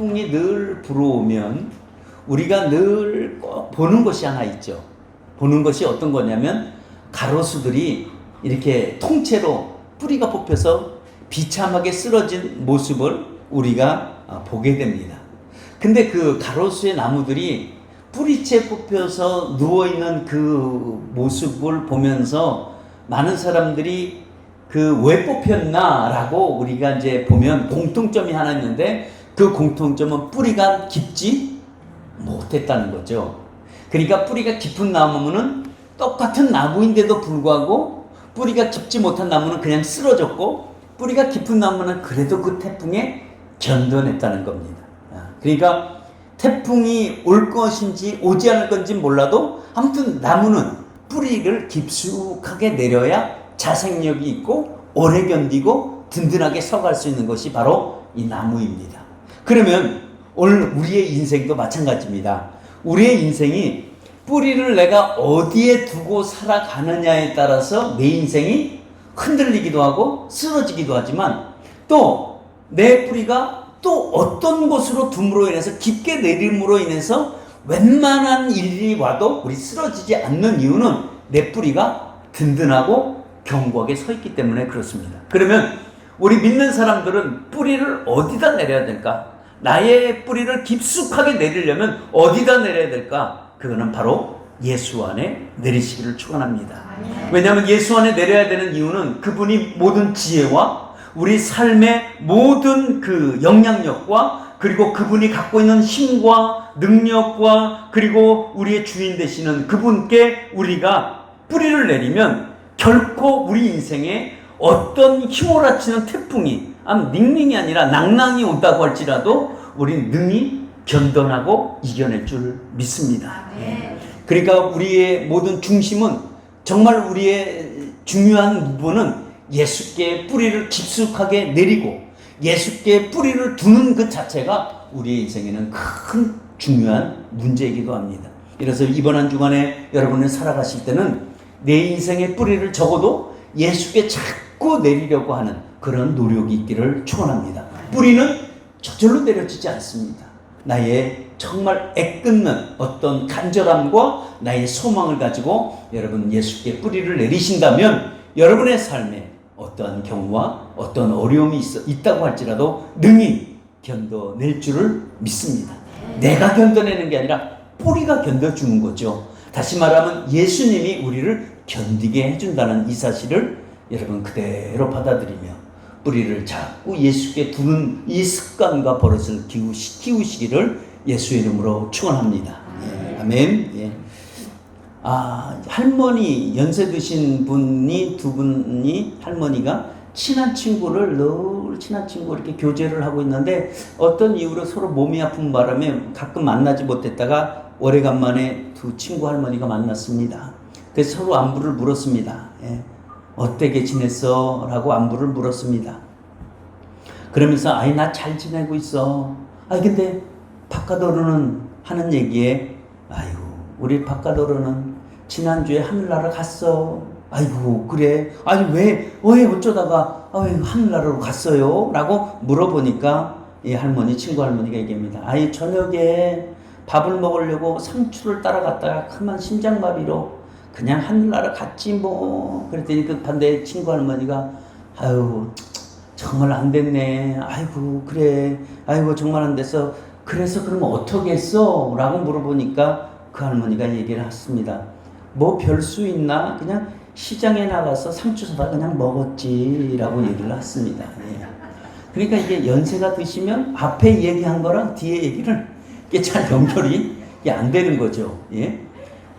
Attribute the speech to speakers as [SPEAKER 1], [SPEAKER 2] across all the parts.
[SPEAKER 1] 태풍이 늘 불어오면 우리가 늘 꼭 보는 것이 하나 있죠. 보는 것이 어떤 거냐면 가로수들이 이렇게 통째로 뿌리가 뽑혀서 비참하게 쓰러진 모습을 우리가 보게 됩니다. 근데 그 가로수의 나무들이 뿌리채 뽑혀서 누워있는 그 모습을 보면서 많은 사람들이 그 왜 뽑혔나 라고 우리가 이제 보면 공통점이 하나 있는데, 그 공통점은 뿌리가 깊지 못했다는 거죠. 그러니까 뿌리가 깊은 나무는 똑같은 나무인데도 불구하고 뿌리가 깊지 못한 나무는 그냥 쓰러졌고, 뿌리가 깊은 나무는 그래도 그 태풍에 견뎌냈다는 겁니다. 그러니까 태풍이 올 것인지 오지 않을 건지 몰라도 아무튼 나무는 뿌리를 깊숙하게 내려야 자생력이 있고 오래 견디고 든든하게 서갈 수 있는 것이 바로 이 나무입니다. 그러면 오늘 우리의 인생도 마찬가지입니다. 우리의 인생이 뿌리를 내가 어디에 두고 살아가느냐에 따라서 내 인생이 흔들리기도 하고 쓰러지기도 하지만, 또 내 뿌리가 또 어떤 곳으로 둠으로 인해서 깊게 내림으로 인해서 웬만한 일이 와도 우리 쓰러지지 않는 이유는 내 뿌리가 든든하고 견고하게 서 있기 때문에 그렇습니다. 그러면 우리 믿는 사람들은 뿌리를 어디다 내려야 될까? 나의 뿌리를 깊숙하게 내리려면 어디다 내려야 될까? 그거는 바로 예수 안에 내리시기를 축원합니다. 왜냐하면 예수 안에 내려야 되는 이유는 그분이 모든 지혜와 우리 삶의 모든 그 영향력과, 그리고 그분이 갖고 있는 힘과 능력과, 그리고 우리의 주인 되시는 그분께 우리가 뿌리를 내리면 결코 우리 인생에 어떤 휘몰아치는 태풍이, 닝닝이 아니라 낭낭이 온다고 할지라도 우리는 능히 견뎌나고 이겨낼 줄 믿습니다. 그러니까 우리의 모든 중심은, 정말 우리의 중요한 부분은 예수께 뿌리를 깊숙하게 내리고 예수께 뿌리를 두는 그 자체가 우리의 인생에는 큰 중요한 문제이기도 합니다. 그래서 이번 한 주간에 여러분이 살아가실 때는 내 인생의 뿌리를 적어도 예수께 자꾸 내리려고 하는 그런 노력이 있기를 축원합니다. 뿌리는 저절로 내려지지 않습니다. 나의 정말 애끓는 어떤 간절함과 나의 소망을 가지고 여러분 예수께 뿌리를 내리신다면 여러분의 삶에 어떠한 경우와 어떤 어려움이 있다고 할지라도 능히 견뎌낼 줄을 믿습니다. 내가 견뎌내는 게 아니라 뿌리가 견뎌주는 거죠. 다시 말하면 예수님이 우리를 견디게 해준다는 이 사실을 여러분 그대로 받아들이며 뿌리를 자꾸 예수께 두는 이 습관과 버릇을 키우시기를 예수의 이름으로 축원합니다. 아멘. 예. 할머니, 연세 드신 분이 두 분이, 할머니가 친한 친구를 늘 친한 친구 이렇게 교제를 하고 있는데 어떤 이유로 서로 몸이 아픈 바람에 가끔 만나지 못했다가 오래간만에 두 친구 할머니가 만났습니다. 그래서 서로 안부를 물었습니다. 어떻게 지냈어? 라고 안부를 물었습니다. 그러면서 나 잘 지내고 있어. 근데 바깥으로는 하는 얘기에 우리 바깥으로는 지난주에 하늘나라 갔어. 아이고 그래. 왜 어쩌다가 하늘나라로 갔어요? 라고 물어보니까 이 할머니, 친구 할머니가 얘기합니다. 저녁에 밥을 먹으려고 상추를 따라갔다가 그만 심장마비로 그냥 하늘나라 갔지 뭐. 그랬더니 그 반대 친구 할머니가 정말 안 됐네. 그래. 정말 안 됐어. 그래서 그럼 어떻게 했어? 라고 물어보니까 그 할머니가 얘기를 했습니다. 뭐 별 수 있나? 그냥 시장에 나가서 상추 사다 그냥 먹었지 라고 얘기를 했습니다. 그러니까 이게 연세가 드시면 앞에 얘기한 거랑 뒤에 얘기를 이게 잘 연결이 안 되는 거죠.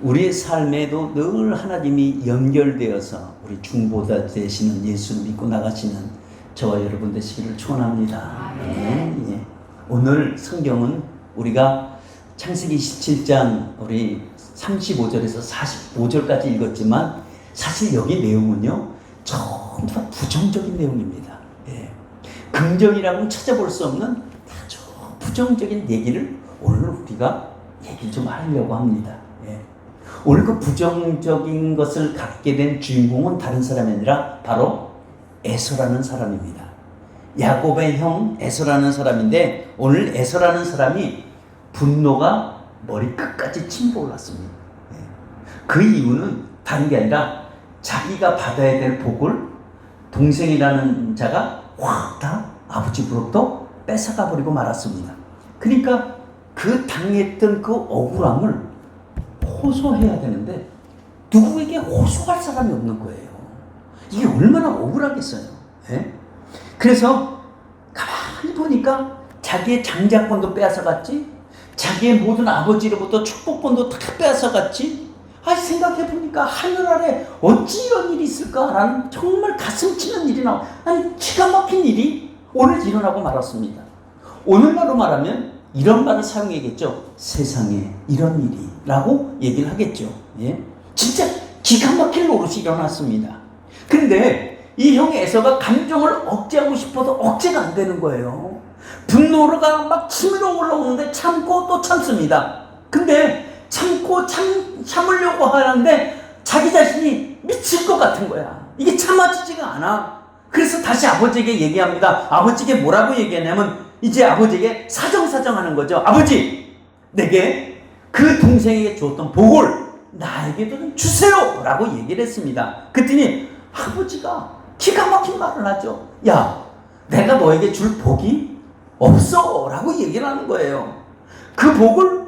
[SPEAKER 1] 우리 삶에도 늘 하나님이 연결되어서 우리 중보자 되시는 예수를 믿고 나가시는 저와 여러분 되시기를 축원합니다. 오늘 성경은 우리가 창세기 27장 우리 35절에서 45절까지 읽었지만 사실 여기 내용은요 전부 다 부정적인 내용입니다. 긍정이라고는 찾아볼 수 없는 아주 부정적인 얘기를 오늘 우리가 얘기를 좀 하려고 합니다. 오늘 그 부정적인 것을 갖게 된 주인공은 다른 사람이 아니라 바로 에서라는 사람입니다. 야곱의 형 에서라는 사람인데 오늘 에서라는 사람이 분노가 머리 끝까지 침몰랐습니다. 그 이유는 다른 게 아니라 자기가 받아야 될 복을 동생이라는 자가 확 다 아버지로부터 뺏어가 버리고 말았습니다. 그러니까 그 당했던 그 억울함을 호소해야 되는데 누구에게 호소할 사람이 없는 거예요. 이게 얼마나 억울하겠어요. 예? 그래서 가만히 보니까 자기의 장자권도 빼앗아갔지, 자기의 모든 아버지로부터 축복권도 다 빼앗아갔지. 생각해 보니까 하늘 아래 어찌 이런 일이 있을까라는 정말 가슴 치는 일이 나와. 기가 막힌 일이 오늘 일어나고 말았습니다. 오늘날로 말하면 이런 말을 사용하겠죠. 세상에 이런 일이라고 얘기를 하겠죠. 예? 진짜 기가 막힐 노릇이 일어났습니다. 그런데 이 형 에서가 감정을 억제하고 싶어도 억제가 안 되는 거예요. 분노가 막 치밀어 올라오는데 참고 또 참습니다. 근데 참고 참으려고 하는데 자기 자신이 미칠 것 같은 거야. 이게 참아지지가 않아. 그래서 다시 아버지에게 얘기합니다. 아버지에게 뭐라고 얘기하냐면 이제 아버지에게 사정하는 거죠. 아버지, 내게 그 동생에게 줬던 복을 나에게도 좀 주세요 라고 얘기를 했습니다. 그랬더니 아버지가 기가 막힌 말을 하죠. 야, 내가 너에게 줄 복이 없어 라고 얘기를 하는 거예요. 그 복을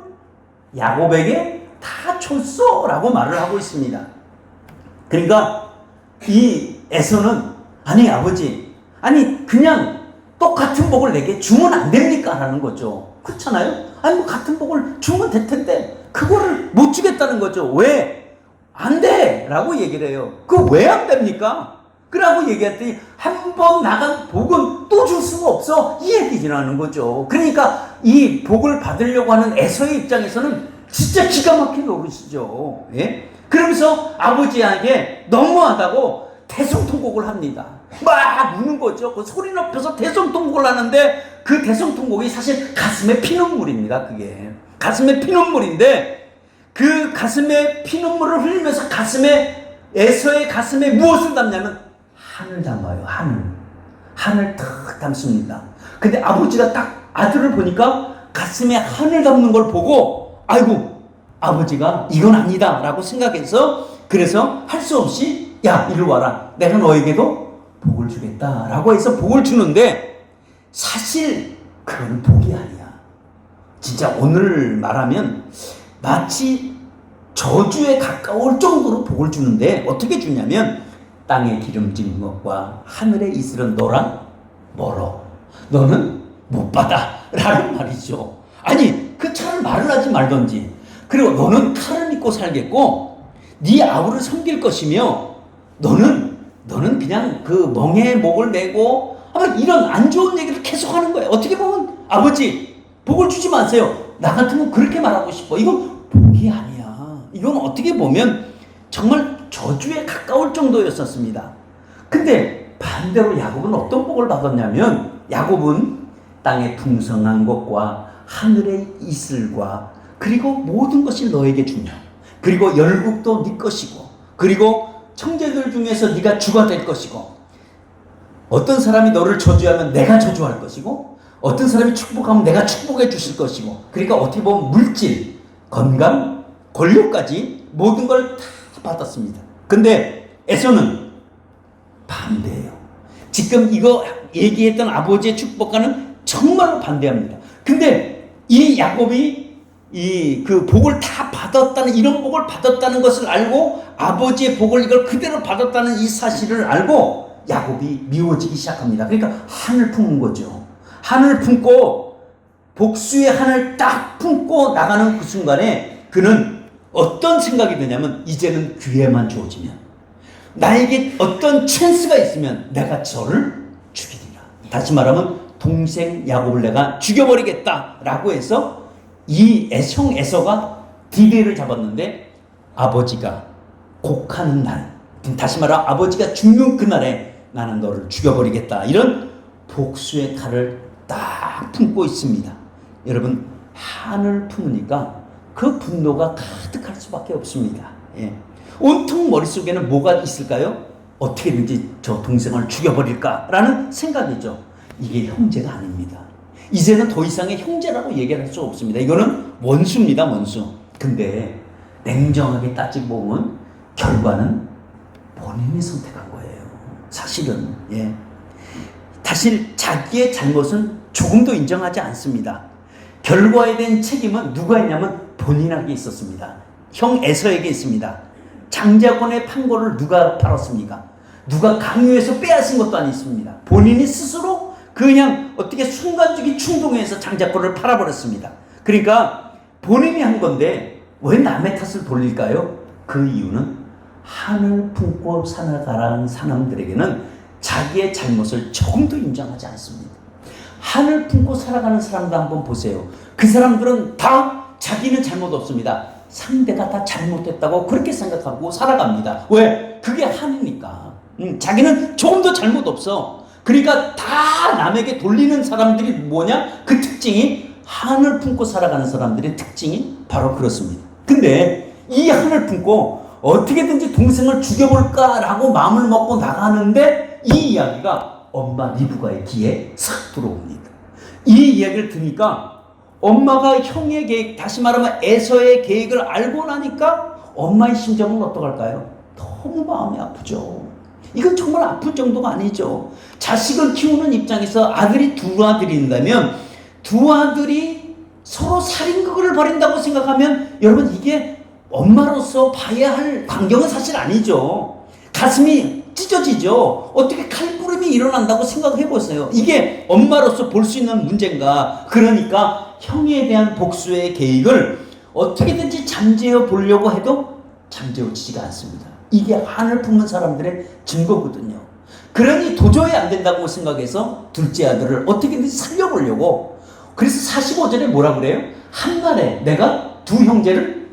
[SPEAKER 1] 야곱에게 다 줬어 라고 말을 하고 있습니다. 그러니까 이 에서는 아니 아버지, 그냥 똑같은 복을 내게 주면 안 됩니까? 라는 거죠. 그렇잖아요? 뭐 같은 복을 주면 될 텐데 그거를 못 주겠다는 거죠. 왜? 안 돼! 라고 얘기를 해요. 왜 안 됩니까? 그러고 얘기했더니 한 번 나간 복은 또 줄 수가 없어. 이 얘기라는 거죠. 그러니까 이 복을 받으려고 하는 에서의 입장에서는 진짜 기가 막힌 노릇이죠. 예? 그러면서 아버지에게 너무하다고 대성통곡을 합니다. 막 우는 거죠. 그 소리 높여서 대성통곡을 하는데 그 대성통곡이 사실 가슴에 피눈물입니다. 그게 가슴에 피눈물인데 그 가슴에 피눈물을 흘리면서 에서의 가슴에 무엇을 담냐면 한을 담아요. 한을 탁 담습니다. 근데 아버지가 딱 아들을 보니까 가슴에 한을 담는 걸 보고 아이고 아버지가 이건 아니다 라고 생각해서 그래서 할 수 없이 야 이리 와라, 내가 너에게도 복을 주겠다 라고 해서 복을 주는데 사실 그건 복이 아니야. 진짜 오늘 말하면 마치 저주에 가까울 정도로 복을 주는데 어떻게 주냐면 땅에 기름진 것과 하늘의 이슬은 너랑 멀어, 너는 못 받아 라는 말이죠. 그 차라리 말을 하지 말던지. 그리고 너는 칼을 믿고 살겠고 네 아우를 섬길 것이며 너는 그냥 그 멍에 목을 메고 이런 안 좋은 얘기를 계속 하는 거예요. 어떻게 보면 아버지 복을 주지 마세요. 나 같으면 그렇게 말하고 싶어. 이건 복이 아니야. 이건 어떻게 보면 정말 저주에 가까울 정도였었습니다. 근데 반대로 야곱은 어떤 복을 받았냐면 야곱은 땅의 풍성한 것과 하늘의 이슬과 그리고 모든 것이 너에게 주며 그리고 열국도 네 것이고 그리고 형제들 중에서 네가 주가 될 것이고 어떤 사람이 너를 저주하면 내가 저주할 것이고 어떤 사람이 축복하면 내가 축복해 주실 것이고 그러니까 어떻게 보면 물질, 건강, 권력까지 모든 걸 다 받았습니다. 근데 에서는 반대예요. 지금 이거 얘기했던 아버지의 축복과는 정말로 반대합니다. 근데 이 야곱이 그 복을 다 받았다는 이런 복을 받았다는 것을 알고 아버지의 복을 이걸 그대로 받았다는 이 사실을 알고 야곱이 미워지기 시작합니다. 그러니까 한을 품은 거죠. 한을 품고 복수의 한을 딱 품고 나가는 그 순간에 그는 어떤 생각이 드냐면 이제는 기회만 주어지면 나에게 어떤 찬스가 있으면 내가 저를 죽이리라. 다시 말하면 동생 야곱을 내가 죽여버리겠다라고 해서 이 형 에서가 디데이를 잡았는데 아버지가 곡하는 날, 다시 말하면 아버지가 죽는 그날에 나는 너를 죽여버리겠다. 이런 복수의 칼을 딱 품고 있습니다. 여러분 한을 품으니까 그 분노가 가득할 수밖에 없습니다. 예. 온통 머릿속에는 뭐가 있을까요? 어떻게든지 저 동생을 죽여버릴까라는 생각이죠. 이게 형제가 아닙니다. 이제는 더 이상의 형제라고 얘기할 수 없습니다. 이거는 원수입니다, 원수. 근데 냉정하게 따지고 보면 결과는 본인이 선택한 거예요. 사실은. 예. 사실 자기의 잘못은 조금도 인정하지 않습니다. 결과에 대한 책임은 누가 있냐면 본인에게 있었습니다. 형 에서에게 있습니다. 장자권의 판고를 누가 팔았습니까? 누가 강요해서 빼앗은 것도 아니었습니다. 본인이 스스로 그냥 어떻게 순간적인 충동에서 장자권을 팔아버렸습니다. 그러니까 본인이 한 건데 왜 남의 탓을 돌릴까요? 그 이유는 한을 품고 살아가라는 사람들에게는 자기의 잘못을 조금도 인정하지 않습니다. 한을 품고 살아가는 사람도 한번 보세요. 그 사람들은 다 자기는 잘못 없습니다. 상대가 다 잘못했다고 그렇게 생각하고 살아갑니다. 왜? 그게 한이니까. 자기는 조금도 잘못 없어. 그러니까 다 남에게 돌리는 사람들이 뭐냐? 그 특징이 한을 품고 살아가는 사람들의 특징이 바로 그렇습니다. 근데 이 한을 품고 어떻게든지 동생을 죽여볼까라고 마음을 먹고 나가는데 이 이야기가 엄마 리브가의 귀에 싹 들어옵니다. 이 이야기를 들으니까 엄마가 형의 계획, 다시 말하면 에서의 계획을 알고 나니까 엄마의 심정은 어떡할까요? 너무 마음이 아프죠. 이건 정말 아플 정도가 아니죠. 자식을 키우는 입장에서 아들이 두 아들인다면 두 아들이 서로 살인극을 벌인다고 생각하면 여러분 이게 엄마로서 봐야 할 광경은 사실 아니죠. 가슴이 찢어지죠. 어떻게 칼부림이 일어난다고 생각해 보세요. 이게 엄마로서 볼 수 있는 문제인가. 그러니까 형에 대한 복수의 계획을 어떻게든지 잠재워 보려고 해도 잠재워지지가 않습니다. 이게 한을 품은 사람들의 증거거든요. 그러니 도저히 안 된다고 생각해서 둘째 아들을 어떻게든지 살려보려고. 그래서 45절에 뭐라 그래요? 한날에 내가 두 형제를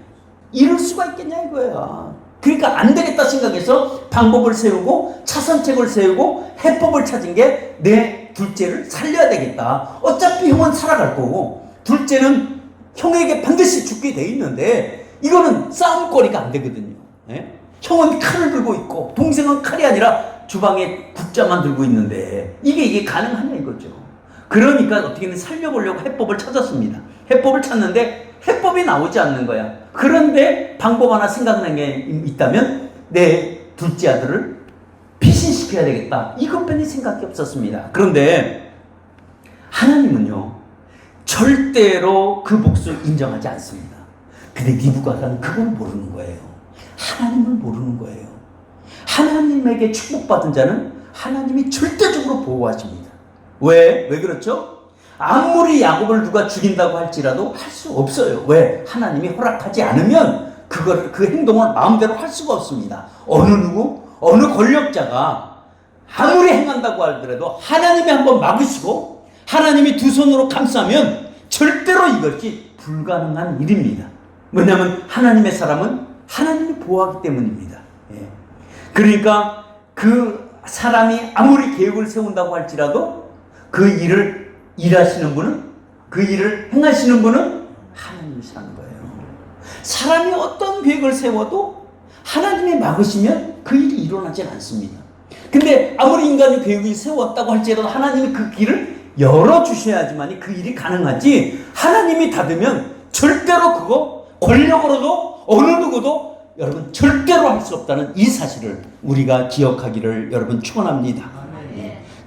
[SPEAKER 1] 잃을 수가 있겠냐 이거야. 그러니까 안 되겠다 생각해서 방법을 세우고 차선책을 세우고 해법을 찾은 게 내 둘째를 살려야 되겠다. 어차피 형은 살아갈 거고 둘째는 형에게 반드시 죽게 돼 있는데 이거는 싸움거리가 안 되거든요. 예? 형은 칼을 들고 있고 동생은 칼이 아니라 주방에 국자만 들고 있는데 이게 가능하냐 이거죠. 그러니까 어떻게든 살려보려고 해법을 찾았습니다. 해법을 찾는데 해법이 나오지 않는 거야. 그런데 방법 하나 생각난 게 있다면 내 둘째 아들을 피신시켜야 되겠다. 이것뿐이 생각이 없었습니다. 그런데 하나님은요 절대로 그 몫을 인정하지 않습니다. 근데 리브가는 그걸 모르는 거예요. 하나님을 모르는 거예요. 하나님에게 축복받은 자는 하나님이 절대적으로 보호하십니다. 왜 그렇죠? 아무리 야곱을 누가 죽인다고 할지라도 할 수 없어요. 왜? 하나님이 허락하지 않으면 그 행동을 마음대로 할 수가 없습니다. 어느 권력자가 아무리 행한다고 하더라도 하나님이 한번 막으시고 하나님이 두 손으로 감싸면 절대로 이것이 불가능한 일입니다. 왜냐하면 하나님의 사람은 하나님이 보호하기 때문입니다. 예. 그러니까 그 사람이 아무리 계획을 세운다고 할지라도 그 일을 일하시는 분은 그 일을 행하시는 분은 하나님이시라는 거예요. 사람이 어떤 계획을 세워도 하나님이 막으시면 그 일이 일어나지 않습니다. 근데 아무리 인간이 계획을 세웠다고 할지라도 하나님이 그 길을 열어주셔야지만 그 일이 가능하지 하나님이 닫으면 절대로 그거 권력으로도 어느 누구도 여러분 절대로 할 수 없다는 이 사실을 우리가 기억하기를 여러분 축원합니다.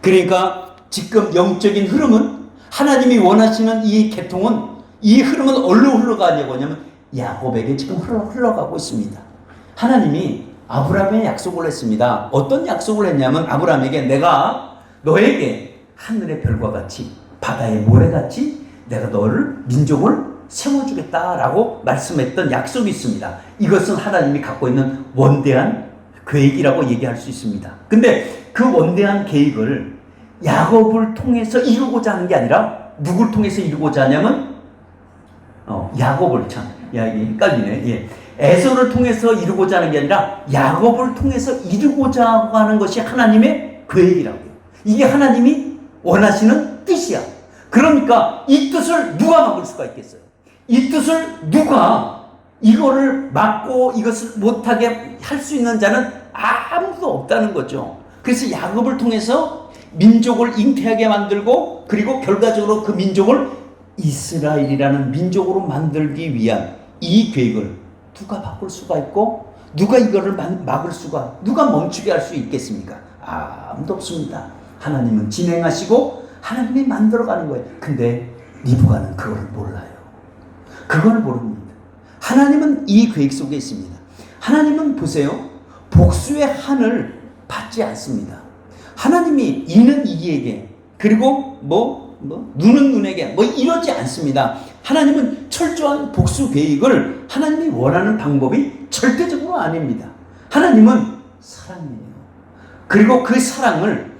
[SPEAKER 1] 그러니까 지금 영적인 흐름은 하나님이 원하시는 이 계통은 이 흐름은 어디로 흘러가냐고 하냐면 야곱에게 지금 흘러가고 있습니다. 하나님이 아브라함에 약속을 했습니다. 어떤 약속을 했냐면 아브라함에게 내가 너에게 하늘의 별과 같이 바다의 모래같이 내가 너를 민족을 세워주겠다라고 말씀했던 약속이 있습니다. 이것은 하나님이 갖고 있는 원대한 계획이라고 얘기할 수 있습니다. 근데 그 원대한 계획을 야곱을 통해서 이루고자 하는 게 아니라 누굴 통해서 이루고자 하냐면 야곱을 이게 헷갈리네. 예. 에서를 통해서 이루고자 하는 게 아니라 야곱을 통해서 이루고자 하는 것이 하나님의 계획이라고요. 이게 하나님이 원하시는 뜻이야. 그러니까 이 뜻을 누가 막을 수가 있겠어요? 이 뜻을 누가 이거를 막고 이것을 못하게 할 수 있는 자는 아무도 없다는 거죠. 그래서 야곱을 통해서 민족을 잉태하게 만들고 그리고 결과적으로 그 민족을 이스라엘이라는 민족으로 만들기 위한 이 계획을 누가 바꿀 수가 있고 누가 이거를 막을 수가, 누가 멈추게 할 수 있겠습니까? 아무도 없습니다. 하나님은 진행하시고 하나님이 만들어가는 거예요. 근데 니부갓은 그걸 몰라요. 그걸 모릅니다. 하나님은 이 계획 속에 있습니다. 하나님은 보세요. 복수의 한을 받지 않습니다. 하나님이 이는 이에게 그리고 눈은 눈에게 이러지 않습니다. 하나님은 철저한 복수 계획을 하나님이 원하는 방법이 절대적으로 아닙니다. 하나님은 사랑이에요. 그리고 그 사랑을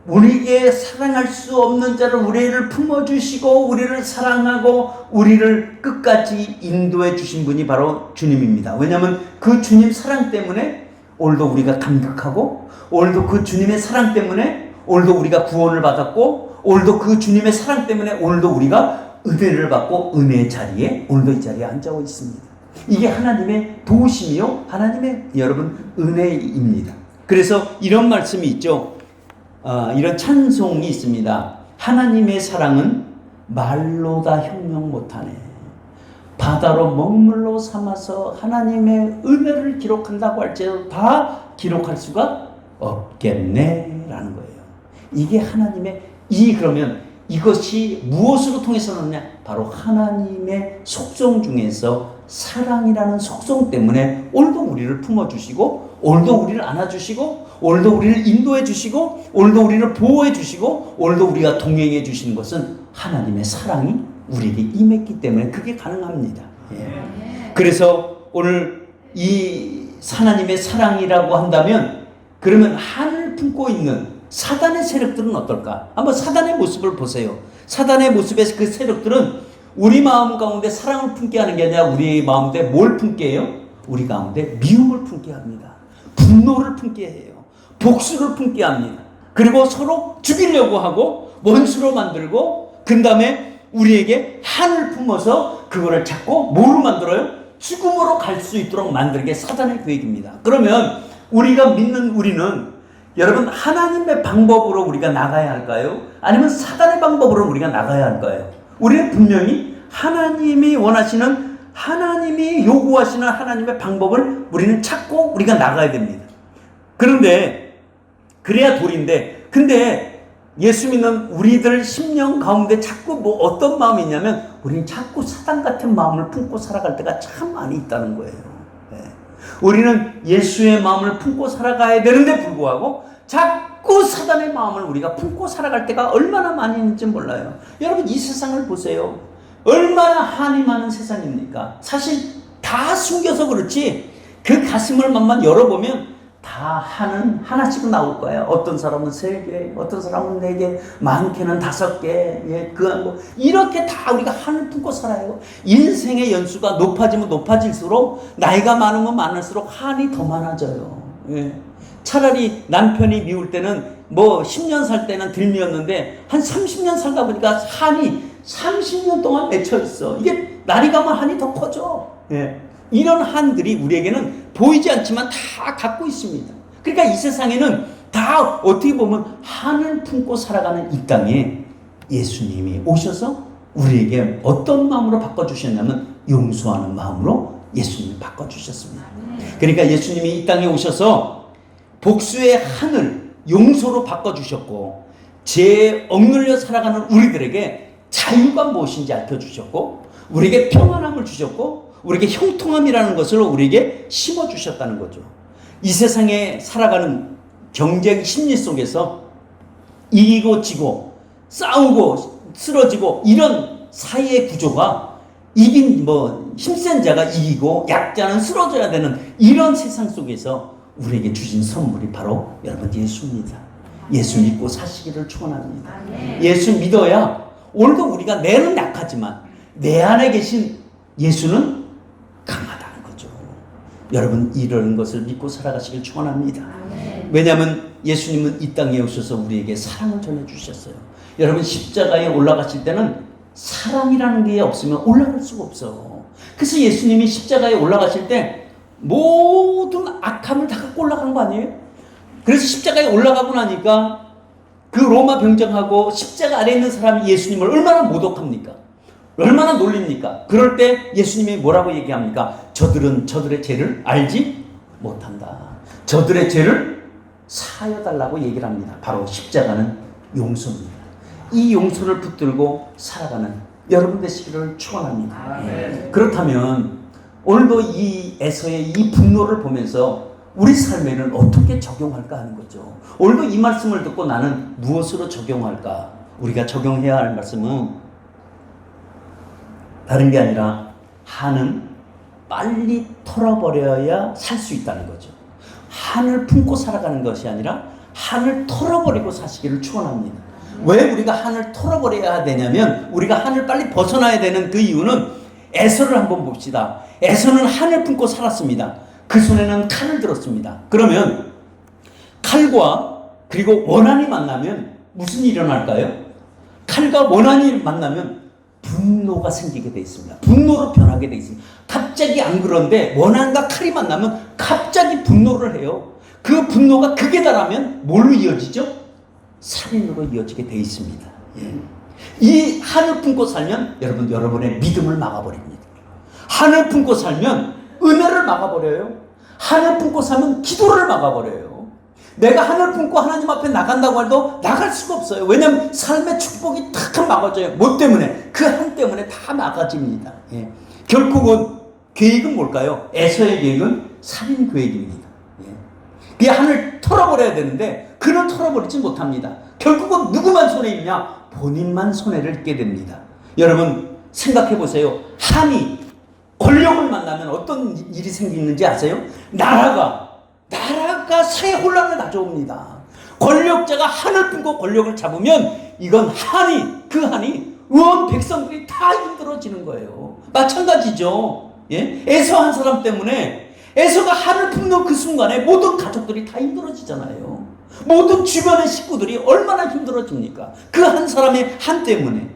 [SPEAKER 1] 우리에게 사랑할 수 없는 자를 우리를 품어주시고 우리를 사랑하고 우리를 끝까지 인도해 주신 분이 바로 주님입니다. 왜냐하면 그 주님 사랑 때문에 오늘도 우리가 감격하고 오늘도 그 주님의 사랑 때문에 오늘도 우리가 구원을 받았고 오늘도 그 주님의 사랑 때문에 오늘도 우리가 은혜를 받고 은혜의 자리에 오늘도 이 자리에 앉아 있습니다. 이게 하나님의 도우심이요 하나님의 여러분 은혜입니다. 그래서 이런 말씀이 있죠. 이런 찬송이 있습니다. 하나님의 사랑은 말로 다 형용 못하네. 바다로 먹물로 삼아서 하나님의 은혜를 기록한다고 할지라도 다 기록할 수가 없겠네 라는 거예요. 이게 하나님의 그러면 이것이 무엇으로 통해서 나느냐? 바로 하나님의 속성 중에서 사랑이라는 속성 때문에 오늘도 우리를 품어주시고 오늘도 우리를 안아주시고 오늘도 우리를 인도해 주시고 오늘도 우리를 보호해 주시고 오늘도 우리가 동행해 주시는 것은 하나님의 사랑이 우리에게 임했기 때문에 그게 가능합니다. 예. 그래서 오늘 이 하나님의 사랑이라고 한다면 그러면 한을 품고 있는 사단의 세력들은 어떨까? 한번 사단의 모습을 보세요. 사단의 모습의 그 세력들은 우리 마음 가운데 사랑을 품게 하는 게 아니라 우리 마음 가운데 뭘 품게 해요? 우리 가운데 미움을 품게 합니다. 분노를 품게 해요. 복수를 품게 합니다. 그리고 서로 죽이려고 하고 원수로 만들고 그 다음에 우리에게 한을 품어서 그거를 잡고 뭐로 만들어요? 죽음으로 갈 수 있도록 만드는 게 사단의 계획입니다. 그러면 우리가 믿는 우리는 여러분 하나님의 방법으로 우리가 나가야 할까요? 아니면 사단의 방법으로 우리가 나가야 할까요? 우리는 분명히 하나님이 원하시는 하나님이 요구하시는 하나님의 방법을 우리는 찾고 우리가 나가야 됩니다. 그런데 그래야 도리인데 근데 예수 믿는 우리들 심령 가운데 자꾸 어떤 마음이 있냐면 우리는 자꾸 사단 같은 마음을 품고 살아갈 때가 참 많이 있다는 거예요. 우리는 예수의 마음을 품고 살아가야 되는데 불구하고 자꾸 사단의 마음을 우리가 품고 살아갈 때가 얼마나 많이 있는지 몰라요. 여러분 이 세상을 보세요. 얼마나 한이 많은 세상입니까? 사실 다 숨겨서 그렇지 그 가슴을 만만 열어보면 다 한은 하나씩은 나올 거예요. 어떤 사람은 3개, 어떤 사람은 4개, 많게는 5개, 이렇게 다 우리가 한을 품고 살아요. 인생의 연수가 높아지면 높아질수록 나이가 많으면 많을수록 한이 더 많아져요. 예. 차라리 남편이 미울 때는 10년 살 때는 덜 미웠는데 한 30년 살다 보니까 한이 30년 동안 맺혀 있어. 이게 날이 가면 한이 더 커져. 예. 이런 한들이 우리에게는 보이지 않지만 다 갖고 있습니다. 그러니까 이 세상에는 다 어떻게 보면 한을 품고 살아가는 이 땅에 예수님이 오셔서 우리에게 어떤 마음으로 바꿔주셨냐면 용서하는 마음으로 예수님이 바꿔주셨습니다. 그러니까 예수님이 이 땅에 오셔서 복수의 한을 용서로 바꿔주셨고 죄에 억눌려 살아가는 우리들에게 자유가 무엇인지 알려주셨고 우리에게 평안함을 주셨고 우리에게 형통함이라는 것을 우리에게 심어주셨다는 거죠. 이 세상에 살아가는 경쟁 심리 속에서 이기고 지고 싸우고 쓰러지고 이런 사회의 구조가 힘센 자가 이기고 약자는 쓰러져야 되는 이런 세상 속에서 우리에게 주신 선물이 바로 여러분 예수입니다. 예수 믿고 사시기를 축원합니다. 예수 믿어야 오늘도 우리가 내는 약하지만 내 안에 계신 예수는 강하다는 거죠. 여러분 이런 것을 믿고 살아가시길 축원합니다. 왜냐하면 예수님은 이 땅에 오셔서 우리에게 사랑을 전해주셨어요. 여러분 십자가에 올라가실 때는 사랑이라는 게 없으면 올라갈 수가 없어. 그래서 예수님이 십자가에 올라가실 때 모든 악함을 다 갖고 올라간 거 아니에요? 그래서 십자가에 올라가고 나니까 그 로마 병정하고 십자가 아래에 있는 사람이 예수님을 얼마나 모독합니까? 얼마나 놀립니까? 그럴 때 예수님이 뭐라고 얘기합니까? 저들은 저들의 죄를 알지 못한다. 저들의 죄를 사여달라고 얘기를 합니다. 바로 십자가는 용서입니다. 이 용서를 붙들고 살아가는 여러분 되시기를 축원합니다. 그렇다면 오늘도 이 에서의 이 분노를 보면서 우리 삶에는 어떻게 적용할까 하는 거죠. 오늘도 이 말씀을 듣고 나는 무엇으로 적용할까? 우리가 적용해야 할 말씀은 다른 게 아니라 한은 빨리 털어버려야 살 수 있다는 거죠. 한을 품고 살아가는 것이 아니라 한을 털어버리고 사시기를 축원합니다. 왜 우리가 한을 털어버려야 되냐면 우리가 한을 빨리 벗어나야 되는 그 이유는 에서를 한번 봅시다. 에서는 한을 품고 살았습니다. 그 손에는 칼을 들었습니다. 그러면 칼과 그리고 원한이 만나면 무슨 일이 일어날까요? 칼과 원한이 만나면 분노가 생기게 되어 있습니다. 분노로 변하게 되어 있습니다. 갑자기 안 그런데 원한과 칼이 만나면 갑자기 분노를 해요. 그 분노가 극에 달하면 뭘로 이어지죠? 살인으로 이어지게 되어 있습니다. 예. 이 한을 품고 살면 여러분의 믿음을 막아버립니다. 한을 품고 살면 은혜를 막아버려요. 한을 품고 살면 기도를 막아버려요. 내가 한을 품고 하나님 앞에 나간다고 해도 나갈 수가 없어요. 왜냐하면 삶의 축복이 탁 막아져요. 뭐 때문에? 그 한 때문에 다 막아집니다. 예. 결국은 계획은 뭘까요? 에서의 계획은 살인 계획입니다. 예. 그 한을 털어버려야 되는데 그는 털어버리지 못합니다. 결국은 누구만 손해 있냐? 본인만 손해를 입게 됩니다. 여러분 생각해 보세요. 한이 권력을 만나면 어떤 일이 생기는지 아세요? 나라가 사회 혼란을 가져옵니다. 권력자가 한을 품고 권력을 잡으면 이건 그 한이 온 백성들이 다 힘들어지는 거예요. 마찬가지죠. 예? 에서 한 사람 때문에 에서가 한을 품는 그 순간에 모든 가족들이 다 힘들어지잖아요. 모든 주변의 식구들이 얼마나 힘들어집니까? 그 한 사람의 한 때문에.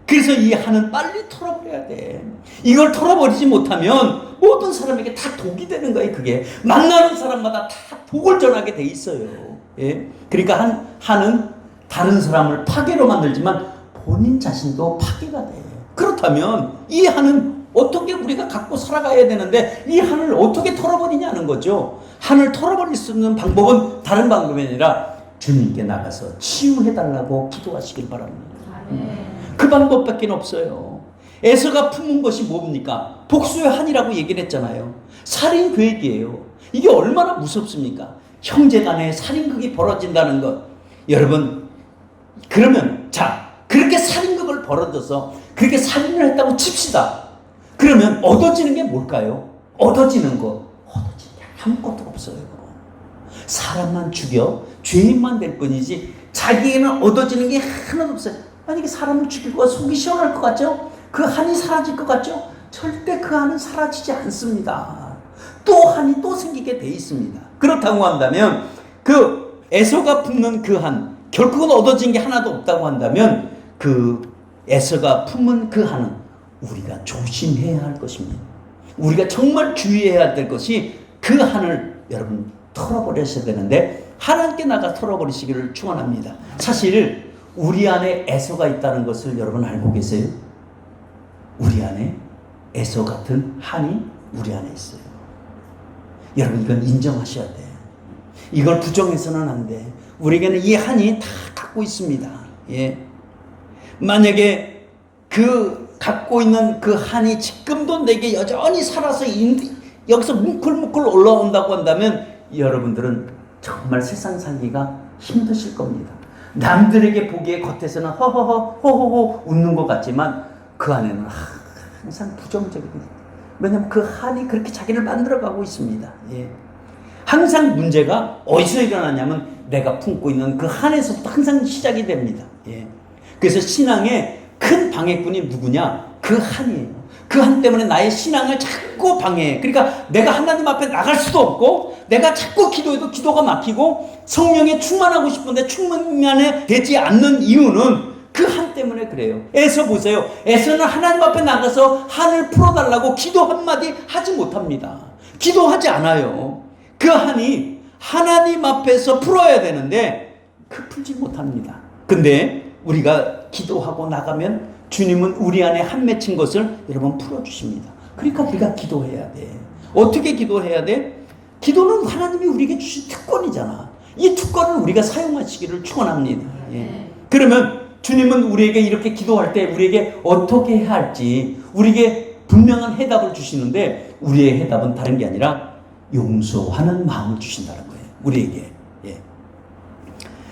[SPEAKER 1] 그래서 이 한은 빨리 털어버려야 돼. 이걸 털어버리지 못하면 모든 사람에게 다 독이 되는 거예요. 그게 만나는 사람마다 다 독을 전하게 돼 있어요. 예? 그러니까 한은 다른 사람을 파괴로 만들지만 본인 자신도 파괴가 돼. 그렇다면 이 한은 어떻게 우리가 갖고 살아가야 되는데 이 한을 어떻게 털어버리냐는 거죠. 한을 털어버릴 수 있는 방법은 다른 방법이 아니라 주님께 나가서 치유해달라고 기도하시길 바랍니다. 그 방법밖에 없어요. 에서가 품은 것이 뭡니까? 복수의 한이라고 얘기를 했잖아요. 살인 계획이에요. 이게 얼마나 무섭습니까? 형제간에 살인극이 벌어진다는 것. 여러분 그러면 그렇게 살인극을 벌어져서 그렇게 살인을 했다고 칩시다. 그러면 얻어지는 게 뭘까요? 얻어지는 게 아무것도 없어요. 사람만 죽여 죄인만 될 뿐이지 자기에는 얻어지는 게 하나도 없어요. 만약에 사람을 죽이고 속이 시원할 것 같죠? 그 한이 사라질 것 같죠? 절대 그 한은 사라지지 않습니다. 또 한이 또 생기게 돼 있습니다. 그렇다고 한다면 그 에서가 품는 그 한, 결국은 얻어진 게 하나도 없다고 한다면 그 에서가 품은 그 한은 우리가 조심해야 할 것입니다. 우리가 정말 주의해야 될 것이 그 한을 여러분 털어버리셔야 되는데 하나님께 나가 털어버리시기를 축원합니다. 사실 우리 안에 에서가 있다는 것을 여러분 알고 계세요? 우리 안에 에서 같은 한이 우리 안에 있어요. 여러분 이건 인정하셔야 돼. 이걸 부정해서는 안 돼. 우리에게는 이 한이 다 갖고 있습니다. 예. 만약에 그 갖고 있는 그 한이 지금도 내게 여전히 살아서 여기서 뭉클뭉클 올라온다고 한다면 여러분들은 정말 세상 살기가 힘드실 겁니다. 남들에게 보기에 겉에서는 호호호 웃는 것 같지만 그 안에는 항상 부정적입니다. 왜냐하면 그 한이 그렇게 자기를 만들어가고 있습니다. 예. 항상 문제가 어디서 일어나냐면 내가 품고 있는 그 한에서부터 항상 시작이 됩니다. 예. 그래서 신앙의 큰 방해꾼이 누구냐? 그 한이에요. 그 한 때문에 나의 신앙을 자꾸 방해해. 그러니까 내가 하나님 앞에 나갈 수도 없고 내가 자꾸 기도해도 기도가 막히고 성령에 충만하고 싶은데 충만이 되지 않는 이유는 그 한 때문에 그래요. 에서 보세요. 에서는 하나님 앞에 나가서 한을 풀어달라고 기도 한마디 하지 못합니다. 기도하지 않아요. 그 한이 하나님 앞에서 풀어야 되는데 풀지 못합니다. 근데 우리가 기도하고 나가면 주님은 우리 안에 한 맺힌 것을 여러분 풀어주십니다. 그러니까 우리가 기도해야 돼. 어떻게 기도해야 돼? 기도는 하나님이 우리에게 주신 특권이잖아. 이 특권을 우리가 사용하시기를 축원합니다. 예. 그러면 주님은 우리에게 이렇게 기도할 때 우리에게 어떻게 해야 할지 우리에게 분명한 해답을 주시는데, 우리의 해답은 다른 게 아니라 용서하는 마음을 주신다는 거예요. 우리에게. 예.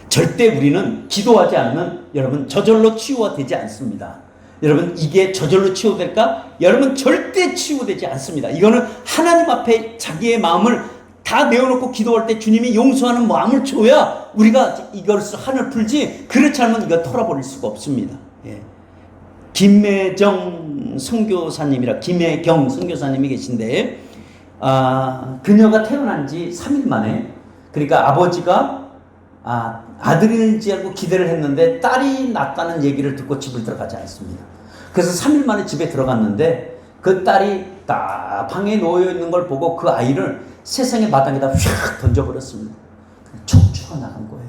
[SPEAKER 1] 절대 우리는 기도하지 않으면 여러분 저절로 치유가 되지 않습니다. 여러분 이게 저절로 치유될까? 여러분 절대 치유되지 않습니다. 이거는 하나님 앞에 자기의 마음을 다 내어놓고 기도할 때 주님이 용서하는 마음을 줘야 우리가 이것을 한을 풀지, 그렇지 않으면 이거 털어버릴 수가 없습니다. 예. 김혜경 선교사님이 계신데, 그녀가 태어난 지 3일 만에, 그러니까 아버지가 아들인지 알고 기대를 했는데 딸이 낳았다는 얘기를 듣고 집을 들어가지 않습니다. 그래서 3일 만에 집에 들어갔는데 그 딸이 딱 방에 놓여 있는 걸 보고 그 아이를 세상의 마당에다 휙 던져버렸습니다. 척추가 나간 거예요.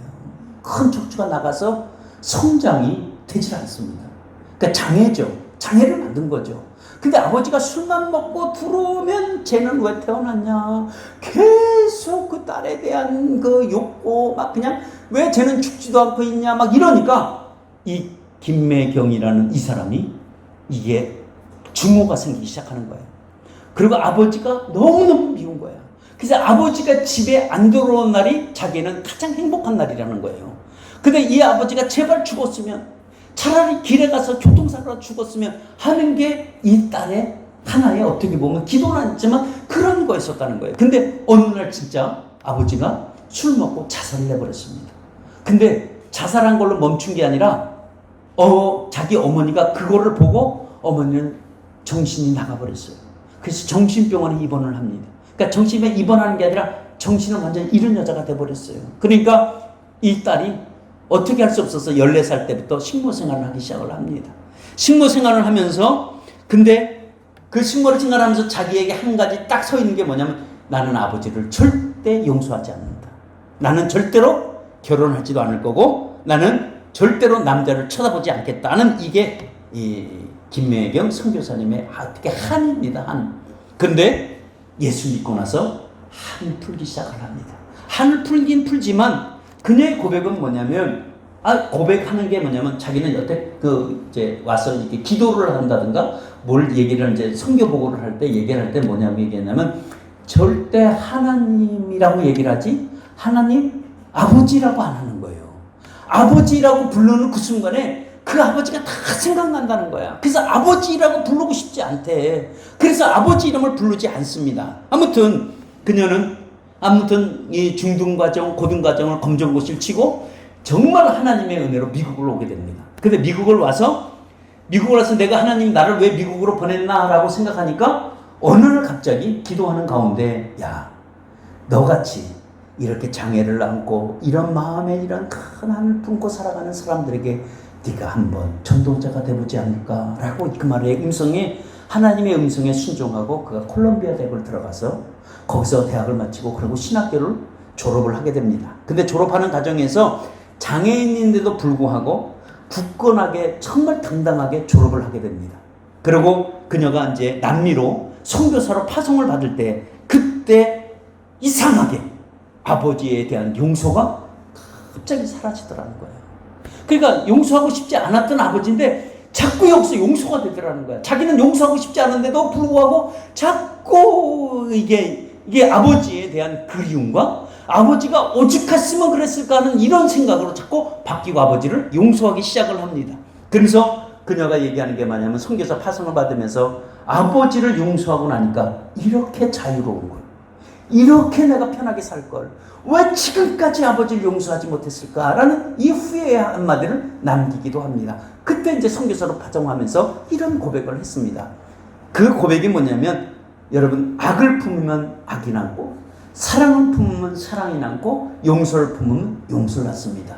[SPEAKER 1] 큰 척추가 나가서 성장이 되질 않습니다. 그러니까 장애죠. 장애를 만든 거죠. 근데 아버지가 술만 먹고 들어오면 쟤는 왜 태어났냐, 계속 그 딸에 대한 그 욕구, 막 그냥 왜 쟤는 죽지도 않고 있냐 막 이러니까 이 김매경이라는 이 사람이 이게 증오가 생기기 시작하는 거예요. 그리고 아버지가 너무너무 미운 거야. 그래서 아버지가 집에 안 들어온 날이 자기는 가장 행복한 날이라는 거예요. 근데 이 아버지가 제발 죽었으면, 차라리 길에 가서 교통사고로 죽었으면 하는 게 이 딸의 하나의 어떻게 보면 기도는 아니지만 그런 거였었다는 거예요. 근데 어느 날 진짜 아버지가 술 먹고 자살을 해버렸습니다. 근데 자살한 걸로 멈춘 게 아니라 자기 어머니가 그거를 보고 어머니는 정신이 나가버렸어요. 그래서 정신병원에 입원을 합니다. 그러니까 정신병원에 입원하는 게 아니라 정신을 완전히 잃은 여자가 돼버렸어요. 그러니까 이 딸이 어떻게 할 수 없어서 14살 때부터 식모생활을 하기 시작을 합니다. 식모생활을 하면서, 근데 그 식모생활을 하면서 자기에게 한 가지 딱 서 있는 게 뭐냐면, 나는 아버지를 절대 용서하지 않는다. 나는 절대로 결혼하지도 않을 거고 나는 절대로 남자를 쳐다보지 않겠다는, 이게 이 김매경 선교사님의 어떻게 한입니다. 한. 근데 예수 믿고 나서 한을 풀기 시작을 합니다. 한을 풀긴 풀지만 그녀의 고백은 뭐냐면, 고백하는 게 뭐냐면, 자기는 여태 이제 와서 이렇게 기도를 한다든가 뭘 얘기를 이제 선교 보고를 할 때 얘기를 할 때 뭐냐고 얘기했냐면, 절대 하나님이라고 얘기를 하지 하나님 아버지라고 안 하는 거예요. 아버지라고 부르는 그 순간에 그 아버지가 다 생각난다는 거야. 그래서 아버지라고 부르고 싶지 않대. 그래서 아버지 이름을 부르지 않습니다. 아무튼 그녀는 이 중등과정, 고등과정을 검정고시를 치고 정말 하나님의 은혜로 미국을 오게 됩니다. 근데 미국을 와서 내가 하나님 나를 왜 미국으로 보냈나라고 생각하니까 어느 날 갑자기 기도하는 가운데, 야, 너같이 이렇게 장애를 안고 이런 마음에 이런 큰 한을 품고 살아가는 사람들에게 네가 한번 전도자가 되보지 않을까라고 그 말의 음성에, 하나님의 음성에 순종하고 그가 콜롬비아 대학을 들어가서 거기서 대학을 마치고 그리고 신학교를 졸업을 하게 됩니다. 근데 졸업하는 과정에서 장애인인데도 불구하고 굳건하게 정말 당당하게 졸업을 하게 됩니다. 그리고 그녀가 이제 남미로 선교사로 파송을 받을 때, 그때 이상하게 아버지에 대한 용서가 갑자기 사라지더라는 거예요. 그러니까 용서하고 싶지 않았던 아버지인데 자꾸 여기서 용서가 되더라는 거야. 자기는 용서하고 싶지 않은데도 불구하고 자꾸 이게 아버지에 대한 그리움과 아버지가 오죽했으면 그랬을까 하는 이런 생각으로 자꾸 바뀌고 아버지를 용서하기 시작을 합니다. 그래서 그녀가 얘기하는 게 뭐냐면, 선교사 파송을 받으면서 아버지를 용서하고 나니까 이렇게 자유로운 거예요. 이렇게 내가 편하게 살 걸. 왜 지금까지 아버지를 용서하지 못했을까라는 이 후회의 한마디를 남기기도 합니다. 그때 이제 선교사로 파송하면서 이런 고백을 했습니다. 그 고백이 뭐냐면, 여러분, 악을 품으면 악이 남고 사랑을 품으면 사랑이 남고 용서를 품으면 용서를 낳습니다.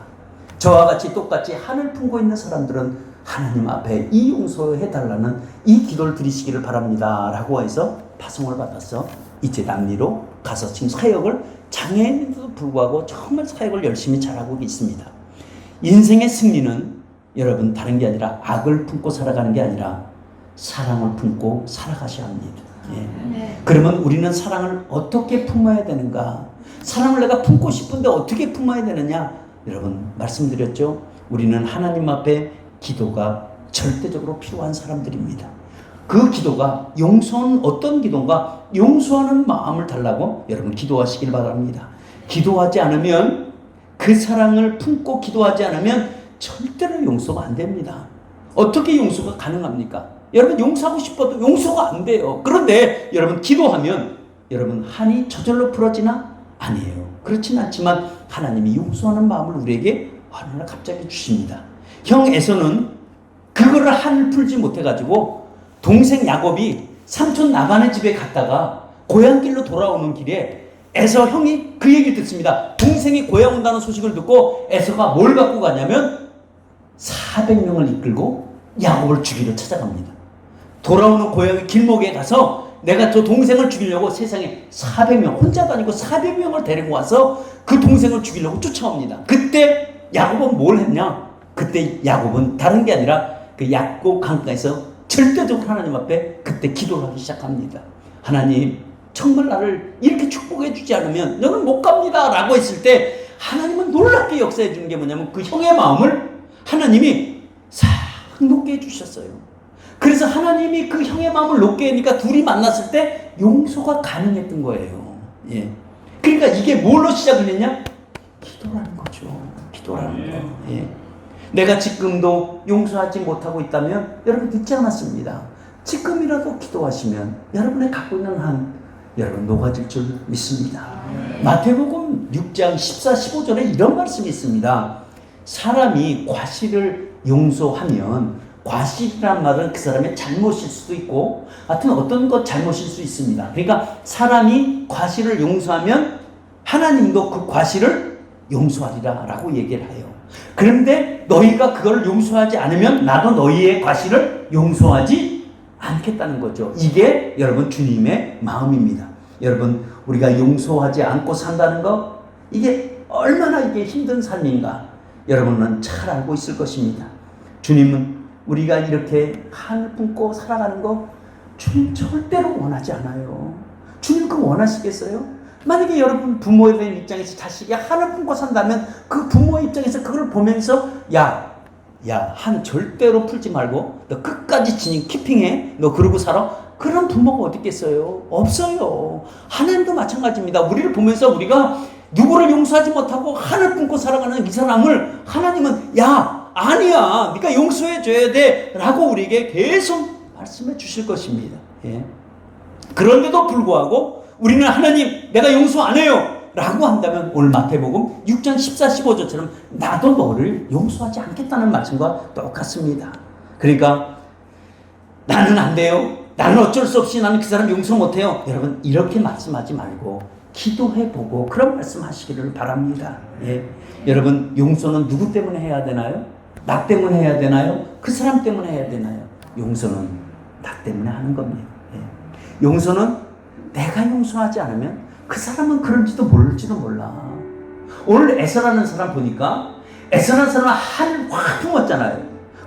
[SPEAKER 1] 저와 같이 똑같이 한을 품고 있는 사람들은 하나님 앞에 이 용서해달라는 이 기도를 드리시기를 바랍니다 라고 해서 파송을 받아서 이제 남미로 가서 지금 사역을, 장애인에도 불구하고 정말 사역을 열심히 잘하고 있습니다. 인생의 승리는 여러분 다른 게 아니라 악을 품고 살아가는 게 아니라 사랑을 품고 살아가셔야 합니다. 예. 그러면 우리는 사랑을 어떻게 품어야 되는가? 사랑을 내가 품고 싶은데 어떻게 품어야 되느냐? 여러분 말씀드렸죠? 우리는 하나님 앞에 기도가 절대적으로 필요한 사람들입니다. 그 기도가 용서는 어떤 기도인가? 용서하는 마음을 달라고 여러분 기도하시길 바랍니다. 기도하지 않으면, 그 사랑을 품고 기도하지 않으면 절대로 용서가 안 됩니다. 어떻게 용서가 가능합니까? 여러분 용서하고 싶어도 용서가 안 돼요. 그런데 여러분 기도하면 여러분 한이 저절로 풀어지나? 아니에요. 그렇진 않지만 하나님이 용서하는 마음을 우리에게 하나 갑자기 주십니다. 형 에서는 그거를 한을 풀지 못해가지고 동생 야곱이 삼촌 라반의 집에 갔다가 고향길로 돌아오는 길에 에서 형이 그 얘기를 듣습니다. 동생이 고향 온다는 소식을 듣고 에서가 뭘 갖고 가냐면 400명을 이끌고 야곱을 죽이러 찾아갑니다. 돌아오는 고향의 길목에 가서 내가 저 동생을 죽이려고 세상에 400명, 혼자도 아니고 400명을 데리고 와서 그 동생을 죽이려고 쫓아옵니다. 그때 야곱은 뭘 했냐? 그때 야곱은 다른 게 아니라 그 야곱 강가에서 절대적으로 하나님 앞에 그때 기도를 하기 시작합니다. 하나님, 정말 나를 이렇게 축복해 주지 않으면 너는 못 갑니다 라고 했을 때 하나님은 놀랍게 역사해 주는 게 뭐냐면 그 형의 마음을 하나님이 싹 높게 해주셨어요. 그래서 하나님이 그 형의 마음을 높게 하니까 둘이 만났을 때 용서가 가능했던 거예요. 예. 그러니까 이게 뭘로 시작을 했냐? 기도라는 거죠. 기도라는 거. 예. 내가 지금도 용서하지 못하고 있다면 여러분 늦지 않았습니다. 지금이라도 기도하시면 여러분의 갖고 있는 한 여러분 녹아질 줄 믿습니다. 마태복음 6장 14, 15절에 이런 말씀이 있습니다. 사람이 과실을 용서하면, 과실이란 말은 그 사람의 잘못일 수도 있고 하여튼 어떤 것 잘못일 수 있습니다. 그러니까 사람이 과실을 용서하면 하나님도 그 과실을 용서하리라 라고 얘기를 해요. 그런데 너희가 그걸 용서하지 않으면 나도 너희의 과실을 용서하지 않겠다는 거죠. 이게 여러분 주님의 마음입니다. 여러분 우리가 용서하지 않고 산다는 거, 이게 얼마나 이게 힘든 삶인가 여러분은 잘 알고 있을 것입니다. 주님은 우리가 이렇게 한을 품고 살아가는 거 주님 절대로 원하지 않아요. 주님 그거 원하시겠어요? 만약에 여러분 부모에 대한 입장에서 자식이 한을 품고 산다면 그 부모의 입장에서 그걸 보면서 야, 한 절대로 풀지 말고 너 끝까지 진행 키핑해. 너 그러고 살아. 그런 부모가 어디 있겠어요? 없어요. 하나님도 마찬가지입니다. 우리를 보면서 우리가 누구를 용서하지 못하고 한을 품고 살아가는 이 사람을 하나님은 야, 아니야. 네가 용서해 줘야 돼. 라고 우리에게 계속 말씀해 주실 것입니다. 예. 그런데도 불구하고 우리는 하나님 내가 용서 안 해요 라고 한다면 오늘 마태복음 6장 14, 15절처럼 나도 너를 용서하지 않겠다는 말씀과 똑같습니다. 그러니까 나는 안 돼요. 나는 어쩔 수 없이 나는 그 사람 용서 못해요. 여러분 이렇게 말씀하지 말고 기도해보고 그런 말씀하시기를 바랍니다. 예. 여러분 용서는 누구 때문에 해야 되나요? 나 때문에 해야 되나요? 그 사람 때문에 해야 되나요? 용서는 나 때문에 하는 겁니다. 예. 용서는 내가 용서하지 않으면 그 사람은 그런지도 모를지도 몰라. 오늘 에서라는 사람 보니까 에서라는 사람은 한을 확 품었잖아요.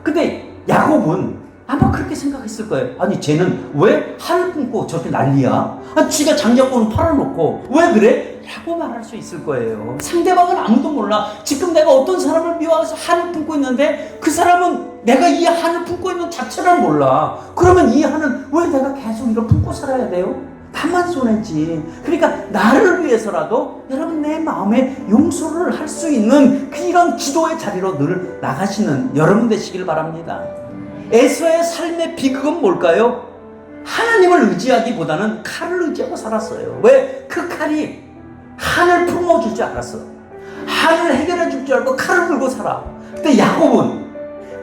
[SPEAKER 1] 근데 야곱은 아마 그렇게 생각했을 거예요. 아니 쟤는 왜 한을 품고 저렇게 난리야? 아, 지가 장작권을 팔아놓고 왜 그래? 라고 말할 수 있을 거예요. 상대방은 아무도 몰라. 지금 내가 어떤 사람을 미워해서 한을 품고 있는데 그 사람은 내가 이 한을 품고 있는 자체를 몰라. 그러면 이 한은 왜 내가 계속 이걸 품고 살아야 돼요? 나만 손해지. 그러니까 나를 위해서라도 여러분 내 마음에 용서를 할 수 있는 이런 기도의 자리로 늘 나가시는 여러분 되시길 바랍니다. 에서의 삶의 비극은 뭘까요? 하나님을 의지하기보다는 칼을 의지하고 살았어요. 왜? 그 칼이 한을 품어줄 줄 알았어. 한을 해결해 줄 줄 알고 칼을 들고 살아. 근데 야곱은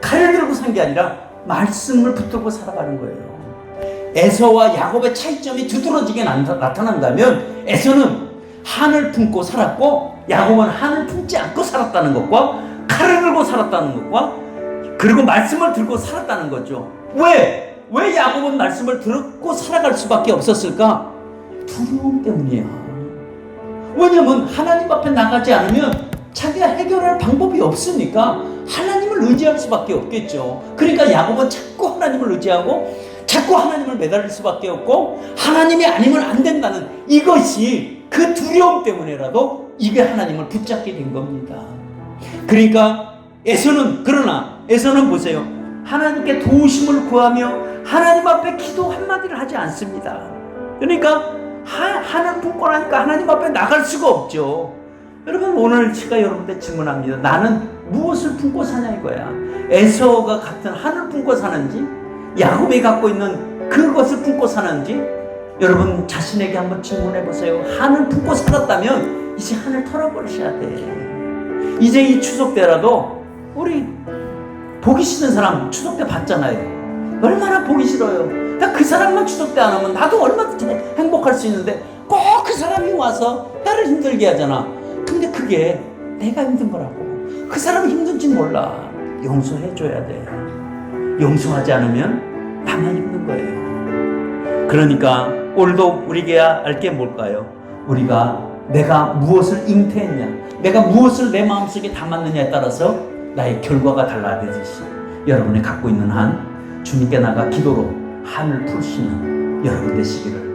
[SPEAKER 1] 칼을 들고 산 게 아니라 말씀을 붙들고 살아가는 거예요. 에서와 야곱의 차이점이 두드러지게 나타난다면 에서는 한을 품고 살았고 야곱은 한을 품지 않고 살았다는 것과 칼을 들고 살았다는 것과 그리고 말씀을 들고 살았다는 거죠. 왜 야곱은 말씀을 듣고 살아갈 수밖에 없었을까? 두려움 때문이야. 왜냐면 하나님 앞에 나가지 않으면 자기가 해결할 방법이 없으니까 하나님을 의지할 수밖에 없겠죠. 그러니까 야곱은 자꾸 하나님을 의지하고 자꾸 하나님을 매달릴 수밖에 없고, 하나님이 아니면 안 된다는 이것이 그 두려움 때문에라도 이게 하나님을 붙잡게 된 겁니다. 그러니까 그러나 에서는 보세요. 하나님께 도우심을 구하며 하나님 앞에 기도 한마디를 하지 않습니다. 그러니까 하늘 품고 나니까 하나님 앞에 나갈 수가 없죠. 여러분, 오늘 제가 여러분한테 질문합니다. 나는 무엇을 품고 사냐 이거야. 에서가 같은 하늘 품고 사는지, 야곱이 갖고 있는 그것을 품고 사는지, 여러분 자신에게 한번 질문해 보세요. 하늘 품고 살았다면 이제 하늘 털어버리셔야 돼. 이제 이 추석 때라도 우리 보기 싫은 사람 추석 때 봤잖아요. 얼마나 보기 싫어요. 그 사람만 추석 때 안 오면 나도 얼마든지 행복할 수 있는데 꼭 그 사람이 와서 나를 힘들게 하잖아. 근데 그게 내가 힘든 거라고. 그 사람이 힘든지 몰라. 용서해줘야 돼. 용서하지 않으면 나만 힘든 거예요. 그러니까 오늘도 우리에게 알 게 뭘까요? 내가 무엇을 잉태했냐, 내가 무엇을 내 마음속에 담았느냐에 따라서 나의 결과가 달라지듯이 여러분이 갖고 있는 한 주님께 나가 기도로 한을 풀시는 여러분 되시기를